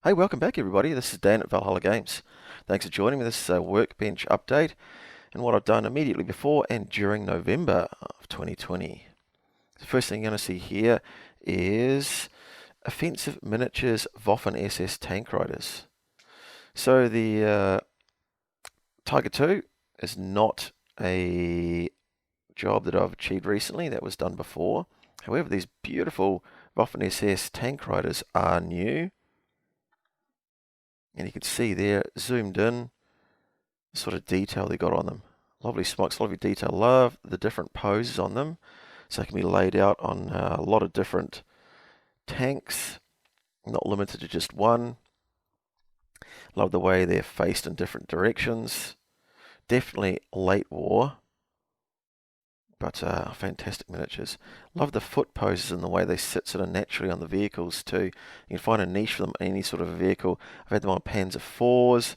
Hey, welcome back everybody. This is Dan at Valhalla Games. Thanks for joining me. This is a Workbench update and what I've done immediately before and during November of 2020. The first thing you're going to see here is Offensive Miniatures Waffen SS Tank Riders. So the Tiger 2 is not a job that I've achieved recently. That was done before. However, these beautiful Waffen SS Tank Riders are new. And you can see there, zoomed in, the sort of detail they got on them. Lovely smokes, lovely detail. Love the different poses on them. So they can be laid out on a lot of different tanks, not limited to just one. Love the way they're faced in different directions. Definitely late war, but fantastic miniatures. Love the foot poses and the way they sit sort of naturally on the vehicles too. You can find a niche for them in any sort of vehicle. I've had them on Panzer IVs,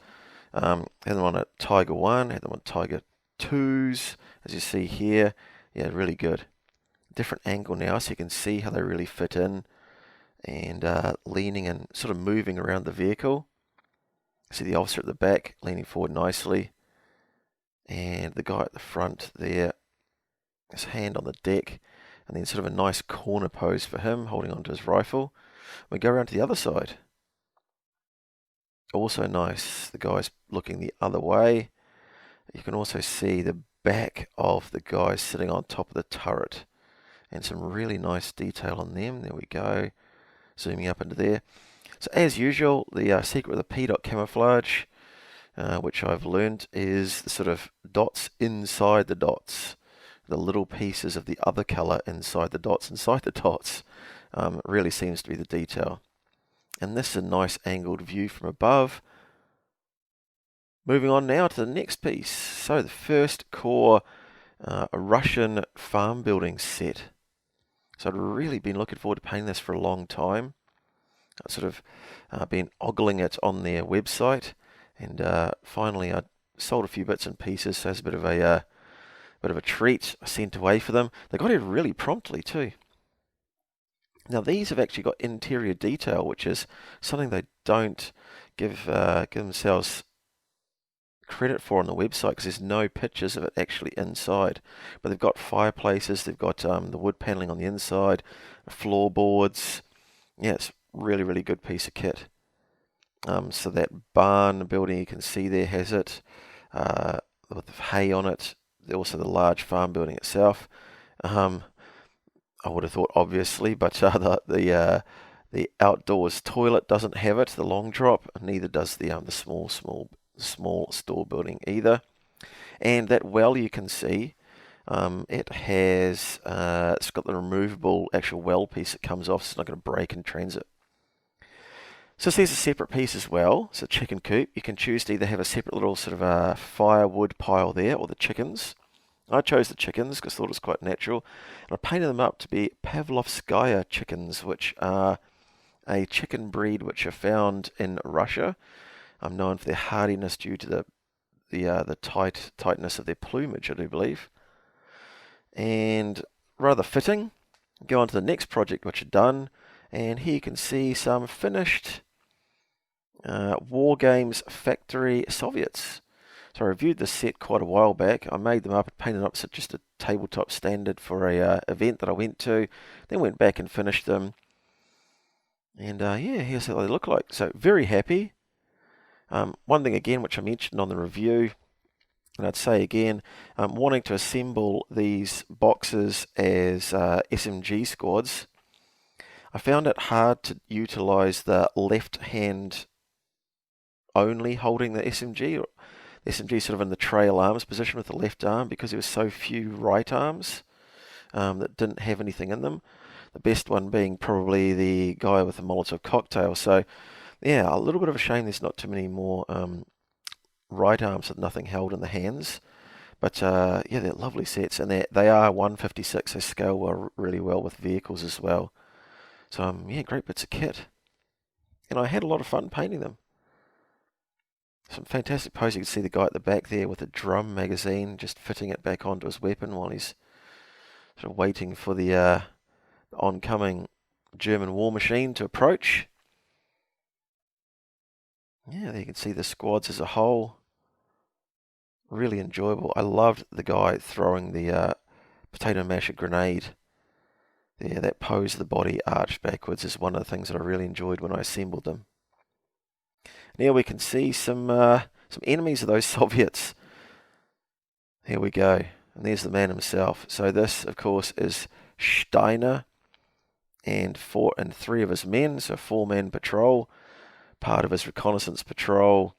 had them on a Tiger 1, had them on Tiger 2s, as you see here. Yeah, really good. Different angle now, so you can see how they really fit in, and leaning and sort of moving around the vehicle. See the officer at the back leaning forward nicely, and the guy at the front there, his hand on the deck, and then sort of a nice corner pose for him, holding onto his rifle. We go around to the other side. Also nice, the guy's looking the other way. You can also see the back of the guy sitting on top of the turret, and some really nice detail on them. There we go, zooming up into there. So as usual, the secret of the P dot camouflage, which I've learned, is the sort of dots inside the dots, the little pieces of the other color inside the dots, really seems to be the detail. And this is a nice angled view from above. Moving on now to the next piece. So the first core, a Russian farm building set. So I'd really been looking forward to painting this for a long time. I've sort of been ogling it on their website, and finally I sold a few bits and pieces, so it's a bit of a treat I sent away for them. They got here really promptly too. Now these have actually got interior detail, which is something they don't give themselves credit for on the website, because there's no pictures of it actually inside. But they've got fireplaces, they've got the wood paneling on the inside, floorboards. Yeah, it's really, really good piece of kit. So that barn building you can see there has it, with hay on it. Also the large farm building itself. I would have thought obviously, but the outdoors toilet doesn't have it, the long drop, and neither does the small store building either. And that well, you can see, it has it's got the removable actual well piece that comes off, so it's not going to break in transit. So there's a separate piece as well. It's a chicken coop. You can choose to either have a separate little sort of a firewood pile there, or the chickens. I chose the chickens because I thought it was quite natural, and I painted them up to be Pavlovskaya chickens, which are a chicken breed which are found in Russia. I'm known for their hardiness due to the tightness of their plumage, I do believe. And rather fitting. Go on to the next project which are done, and here you can see some finished War Games Factory Soviets. So I reviewed this set quite a while back. I made them up and painted them up so just a tabletop standard for a event that I went to. Then went back and finished them. And yeah, here's how they look like. So very happy. One thing again which I mentioned on the review, and I'd say again, wanting to assemble these boxes as SMG squads, I found it hard to utilize the left hand only holding the SMG, or the SMG sort of in the trail arms position with the left arm, because there were so few right arms that didn't have anything in them. The best one being probably the guy with the Molotov cocktail. So yeah, a little bit of a shame there's not too many more right arms with nothing held in the hands. But yeah, they're lovely sets, and they are 156. They scale really well with vehicles as well. So yeah, great bits of kit, and I had a lot of fun painting them. Some fantastic poses. You can see the guy at the back there with a drum magazine, just fitting it back onto his weapon while he's sort of waiting for the oncoming German war machine to approach. Yeah, there you can see the squads as a whole. Really enjoyable. I loved the guy throwing the potato masher grenade. Yeah, that pose of the body arched backwards is one of the things that I really enjoyed when I assembled them. Now we can see some enemies of those Soviets. Here we go. And there's the man himself. So this, of course, is Steiner and three of his men, so a four-man patrol, part of his reconnaissance patrol,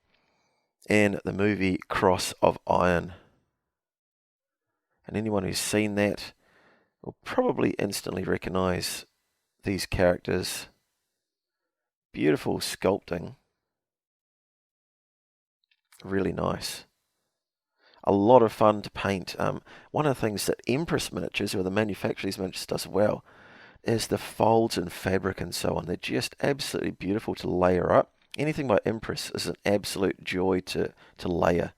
in the movie Cross of Iron. And anyone who's seen that will probably instantly recognize these characters. Beautiful sculpting. Really nice. A lot of fun to paint. One of the things that Empress Miniatures, or the manufacturer of these miniatures, does well is the folds and fabric and so on. They're just absolutely beautiful to layer up. Anything by Empress is an absolute joy to layer.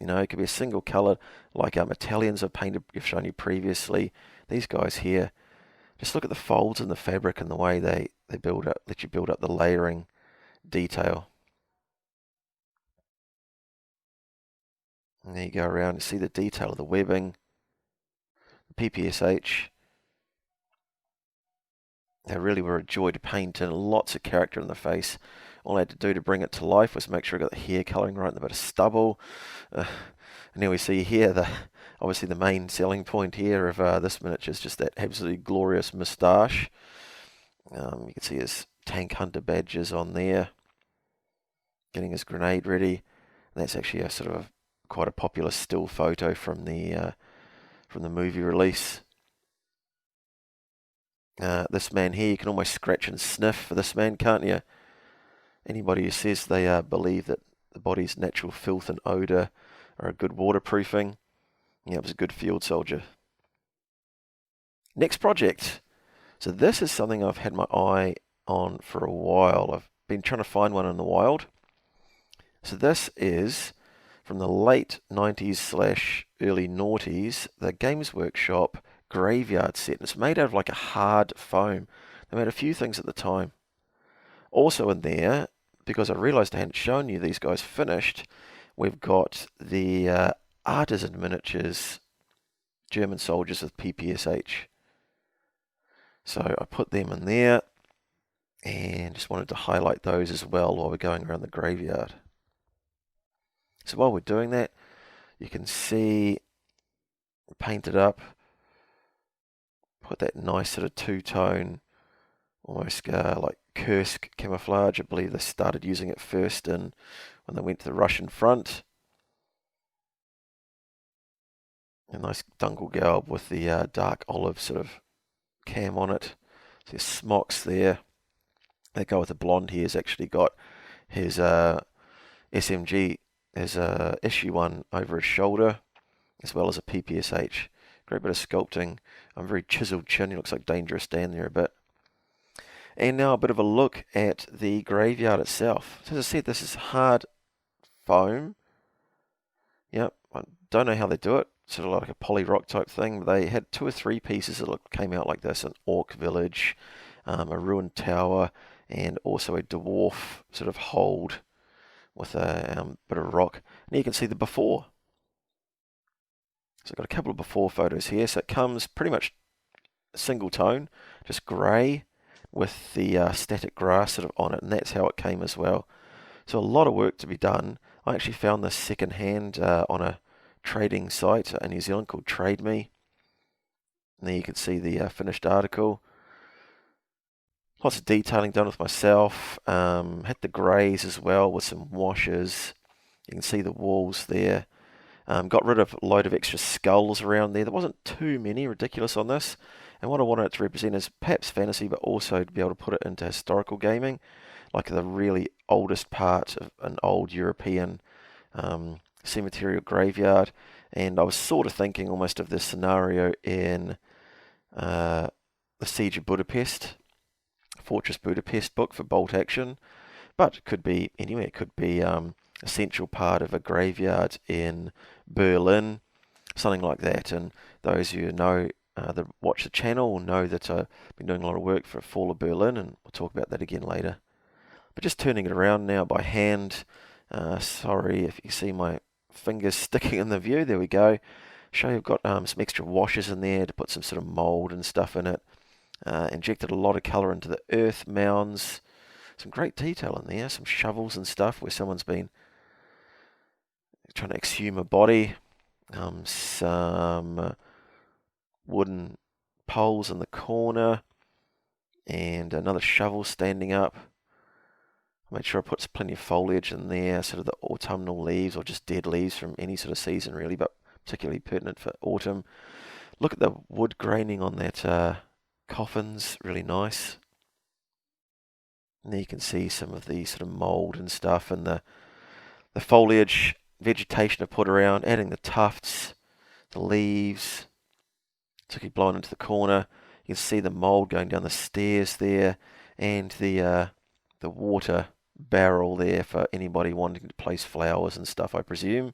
You know, it could be a single colour, like Italians I've shown you previously. These guys here, just look at the folds in the fabric and the way they build up, let you build up the layering detail. And there you go around and see the detail of the webbing, the PPSH. They really were a joy to paint, and lots of character in the face. All I had to do to bring it to life was make sure I got the hair colouring right and a bit of stubble. And now we see here, obviously the main selling point here of this miniature is just that absolutely glorious moustache. You can see his tank hunter badges on there, getting his grenade ready. And that's actually quite a popular still photo from the movie release. This man here, you can almost scratch and sniff for this man, can't you? Anybody who says they believe that the body's natural filth and odour are a good waterproofing, yeah, it was a good field soldier. Next project. So this is something I've had my eye on for a while. I've been trying to find one in the wild. So this is from the late 90s / early noughties, the Games Workshop Graveyard set. It's made out of like a hard foam. They made a few things at the time. Also in there, because I realised I hadn't shown you these guys finished, we've got the artisan miniatures German soldiers with PPSH. So I put them in there and just wanted to highlight those as well while we're going around the graveyard. So while we're doing that, you can see painted up, put that nice sort of two-tone, almost like Kursk camouflage. I believe they started using it first when they went to the Russian front. A nice Dunkelgelb with the dark olive sort of cam on it. So his smocks there. That guy with the blonde hair has actually got his SMG as issue 1 over his shoulder, as well as a PPSH. Great bit of sculpting. Very chiseled chin. He looks like Dangerous Dan there a bit. And now a bit of a look at the graveyard itself. So as I said, this is hard foam. Yep, I don't know how they do it. Sort of like a poly rock type thing. But they had 2 or 3 pieces that came out like this: an orc village, a ruined tower, and also a dwarf sort of hold with a bit of rock. And you can see the before. So I've got a couple of before photos here. So it comes pretty much single tone, just grey with the static grass sort of on it, and that's how it came as well. So a lot of work to be done. I actually found this second hand on a trading site in New Zealand called Trade Me. And there you can see the finished article. Lots of detailing done with myself. Had the greys as well with some washes. You can see the walls there. Got rid of a load of extra skulls around there. There wasn't too many, ridiculous on this. And what I wanted it to represent is perhaps fantasy, but also to be able to put it into historical gaming, like the really oldest part of an old European cemetery or graveyard. And I was sort of thinking almost of this scenario in the Siege of Budapest, Fortress Budapest book for Bolt Action, but it could be anywhere. It could be a central part of a graveyard in Berlin, something like that. And those who know that watch the channel will know that I've been doing a lot of work for Fall of Berlin, and we'll talk about that again later. But just turning it around now by hand. Sorry if you see my fingers sticking in the view. There we go. Show you've got some extra washers in there to put some sort of mould and stuff in it. Injected a lot of colour into the earth mounds. Some great detail in there. Some shovels and stuff where someone's been trying to exhume a body. Some wooden poles in the corner. And another shovel standing up. Made sure I put plenty of foliage in there, sort of the autumnal leaves or just dead leaves from any sort of season really, but particularly pertinent for autumn. Look at the wood graining on that coffin's really nice. And there you can see some of the sort of mould and stuff and the foliage, vegetation I put around, adding the tufts, the leaves. Took it blown into the corner. You can see the mould going down the stairs there and the water barrel there for anybody wanting to place flowers and stuff, I presume.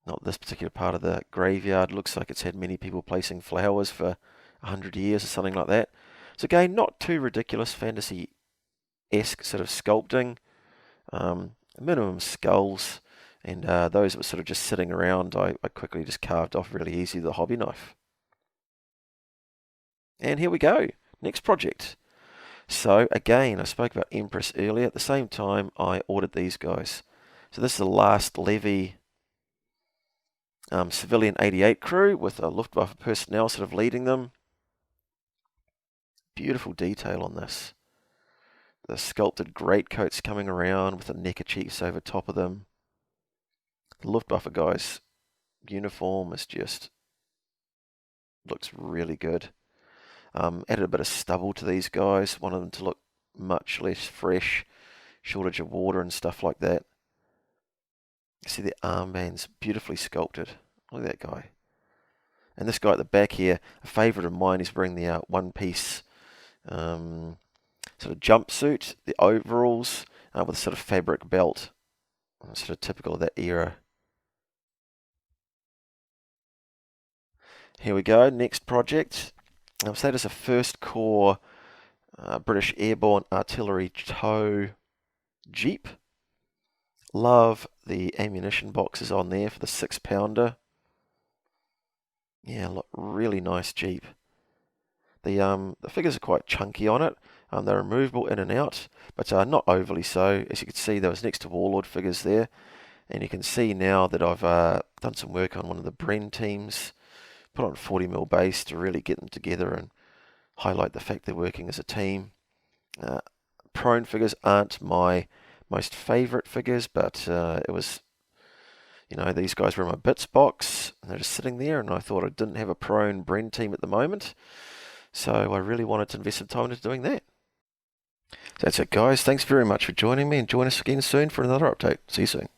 Not this particular part of the graveyard. Looks like it's had many people placing flowers for 100 years or something like that. So again, not too ridiculous, fantasy-esque sort of sculpting. Minimum skulls, and those that were sort of just sitting around, I quickly just carved off really easy with a hobby knife. And here we go, next project. So again, I spoke about Empress earlier. At the same time, I ordered these guys. So this is the last levy civilian 88 crew with a Luftwaffe personnel sort of leading them. Beautiful detail on this. The sculpted greatcoats coming around with the neckerchiefs over top of them. The Luftwaffe guys' uniform is just looks really good. Added a bit of stubble to these guys. Wanted them to look much less fresh. Shortage of water and stuff like that. You see the armbands beautifully sculpted. Look at that guy. And this guy at the back here, a favourite of mine, is wearing the one-piece sort of jumpsuit, the overalls, with a sort of fabric belt. Sort of typical of that era. Here we go, next project. So that is a first corps British Airborne Artillery tow Jeep. Love the ammunition boxes on there for the 6-pounder. Yeah, look, really nice Jeep. The figures are quite chunky on it. They're removable in and out, but not overly so. As you can see, there was next to Warlord figures there. And you can see now that I've done some work on one of the Bren teams. Put on 40mm base to really get them together and highlight the fact they're working as a team. Prone figures aren't my most favourite figures, but it was, you know, these guys were in my bits box, and they're just sitting there, and I thought I didn't have a prone Bren team at the moment, so I really wanted to invest some time into doing that. So that's it, guys. Thanks very much for joining me, and join us again soon for another update. See you soon.